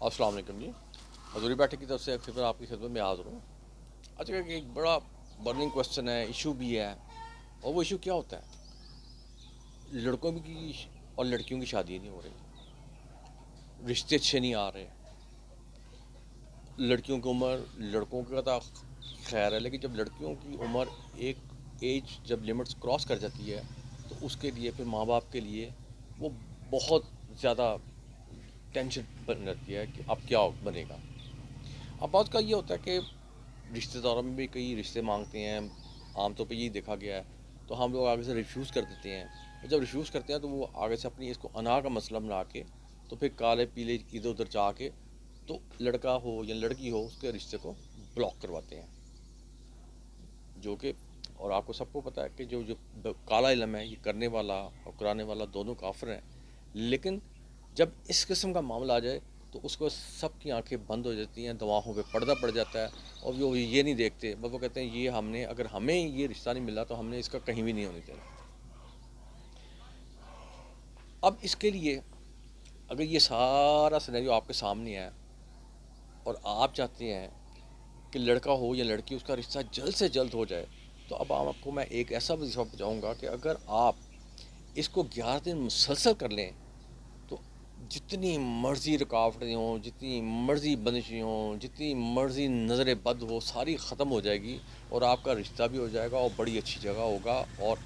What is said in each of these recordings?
السلام علیکم جی. حضوری بیٹھک کی طرف سے پھر آپ کی خدمت میں حاضر ہوں. آج کا ایک بڑا برننگ کوشچن ہے، ایشو بھی ہے. اور وہ ایشو کیا ہوتا ہے؟ لڑکوں کی اور لڑکیوں کی شادی نہیں ہو رہی، رشتے اچھے نہیں آ رہے. لڑکیوں کی عمر، لڑکوں کا تو خیر ہے، لیکن جب لڑکیوں کی عمر ایک ایج جب لمٹس کراس کر جاتی ہے تو اس کے لیے پھر ماں باپ کے لیے وہ بہت زیادہ ٹینشن بن جاتی ہے کہ اب کیا بنے گا. اب بات کا یہ ہوتا ہے کہ رشتہ داروں میں بھی کئی رشتے مانگتے ہیں، عام طور پہ یہی دیکھا گیا ہے، تو ہم لوگ آگے سے ریفیوز کر دیتے ہیں. اور جب ریفیوز کرتے ہیں تو وہ آگے سے اپنی اس کو انا کا مسئلہ بنا کے تو پھر کالے پیلے ادھر ادھر جا کے تو لڑکا ہو یا لڑکی ہو اس کے رشتے کو بلاک کرواتے ہیں. جو کہ اور آپ کو سب کو پتہ ہے کہ جو کالا علم ہے یہ کرنے والا اور کرانے والا دونوں کافر ہیں. لیکن جب اس قسم کا معاملہ آ جائے تو اس کو سب کی آنکھیں بند ہو جاتی ہیں، دماغوں پہ پردہ پڑ جاتا ہے، اور وہ یہ نہیں دیکھتے، بس وہ کہتے ہیں یہ ہم نے اگر ہمیں یہ رشتہ نہیں ملا تو ہم نے اس کا کہیں بھی نہیں ہونے دینا. اب اس کے لیے اگر یہ سارا سینیریو آپ کے سامنے ہے اور آپ چاہتے ہیں کہ لڑکا ہو یا لڑکی اس کا رشتہ جلد سے جلد ہو جائے، تو اب آپ کو میں ایک ایسا وظیفہ بتاؤں گا کہ اگر آپ اس کو 11 دن مسلسل کر لیں تو جتنی مرضی رکاوٹیں ہوں، جتنی مرضی بندشیں ہوں، جتنی مرضی نظر بد ہو، ساری ختم ہو جائے گی اور آپ کا رشتہ بھی ہو جائے گا اور بڑی اچھی جگہ ہوگا، اور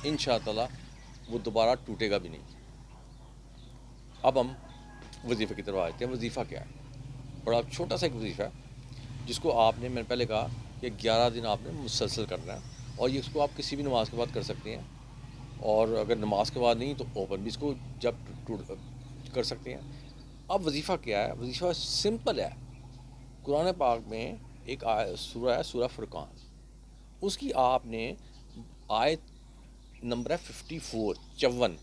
انشاءاللہ وہ دوبارہ ٹوٹے گا بھی نہیں. اب ہم وظیفے کی طرف آتے ہیں. وظیفہ کیا ہے؟ بڑا چھوٹا سا ایک وظیفہ ہے جس کو آپ نے، میں نے پہلے کہا کہ 11 دن آپ نے مسلسل کرنا ہے، اور یہ اس کو آپ کسی بھی نماز کے بعد کر سکتے ہیں، اور اگر نماز کے بعد نہیں تو اوپن بھی اس کو جب کر سکتے ہیں. اب وظیفہ کیا ہے؟ وظیفہ سمپل ہے. قرآن پاک میں ایک سورہ ہے، سورہ فرقان. اس کی آپ نے آیت نمبر ہے 54.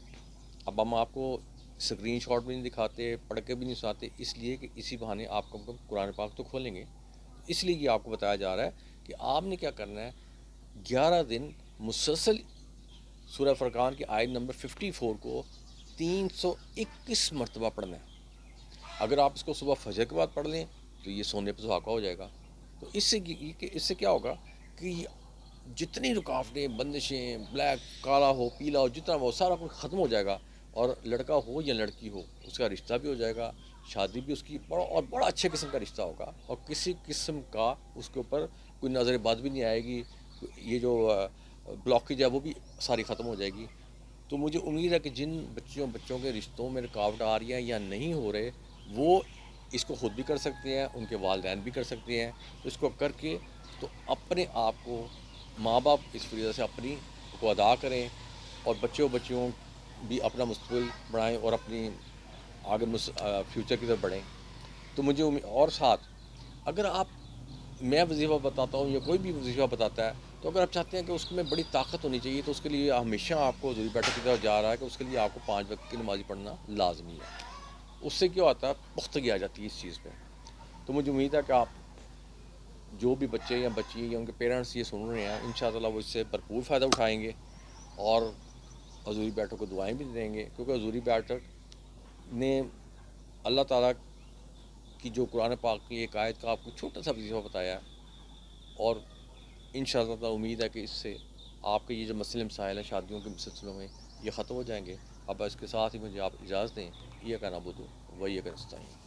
اب ہم آپ کو اسکرین شاٹ بھی نہیں دکھاتے، پڑھ کے بھی نہیں سناتے، اس لیے کہ اسی بہانے آپ کو قرآن پاک تو کھولیں گے. اس لیے یہ آپ کو بتایا جا رہا ہے کہ آپ نے کیا کرنا ہے. 11 دن مسلسل سورہ فرقان کی آیت نمبر 54 کو 321 مرتبہ پڑھنا ہے. اگر آپ اس کو صبح فجر کے بعد پڑھ لیں تو یہ سونے پہ سہاگا ہو جائے گا. تو اس سے کیا ہوگا کہ جتنی رکاوٹیں، بندشیں، بلیک کالا ہو پیلا ہو جتنا وہ سارا کچھ ختم ہو جائے گا، اور لڑکا ہو یا لڑکی ہو اس کا رشتہ بھی ہو جائے گا، شادی بھی اس کی بڑا اچھے قسم کا رشتہ ہوگا، اور کسی قسم کا اس کے اوپر کوئی نظر بد بھی نہیں آئے گی. یہ جو بلاکیج ہے وہ بھی ساری ختم ہو جائے گی. تو مجھے امید ہے کہ جن بچوں کے رشتوں میں رکاوٹ آ رہی ہیں یا نہیں ہو رہے، وہ اس کو خود بھی کر سکتے ہیں، ان کے والدین بھی کر سکتے ہیں. تو اس کو کر کے تو اپنے آپ کو، ماں باپ اس فریضے سے اپنی کو ادا کریں، اور بچیوں بھی اپنا مستقبل بڑھائیں اور اپنی آگے فیوچر کی طرف بڑھیں. تو مجھے اور ساتھ اگر آپ، میں وظیفہ بتاتا ہوں یا کوئی بھی وظیفہ بتاتا ہے، تو اگر آپ چاہتے ہیں کہ اس میں بڑی طاقت ہونی چاہیے تو اس کے لیے ہمیشہ آپ کو حضوری بیٹھک کی طرف جا رہا ہے کہ اس کے لیے آپ کو 5 وقت کی نمازی پڑھنا لازمی ہے. اس سے کیا ہوتا ہے؟ پختگی آ جاتی ہے اس چیز پہ. تو مجھے امید ہے کہ آپ جو بھی بچے یا بچی یا ان کے پیرنٹس یہ سن رہے ہیں، انشاءاللہ وہ اس سے بھرپور فائدہ اٹھائیں گے اور حضوری بیٹھک کو دعائیں بھی دیں گے. کیونکہ حضوری بیٹھک نے اللہ تعالیٰ کی جو قرآن پاک کی ایک آیت کا آپ کو چھوٹا سا وظیفہ بتایا ہے، اور انشاءاللہ امید ہے کہ اس سے آپ کے یہ جو مسئلے مسائل ہیں شادیوں کے سلسلوں میں یہ ختم ہو جائیں گے. اب اس کے ساتھ ہی مجھے آپ اجازت دیں. یہ کہنا بدو وہی نستعین.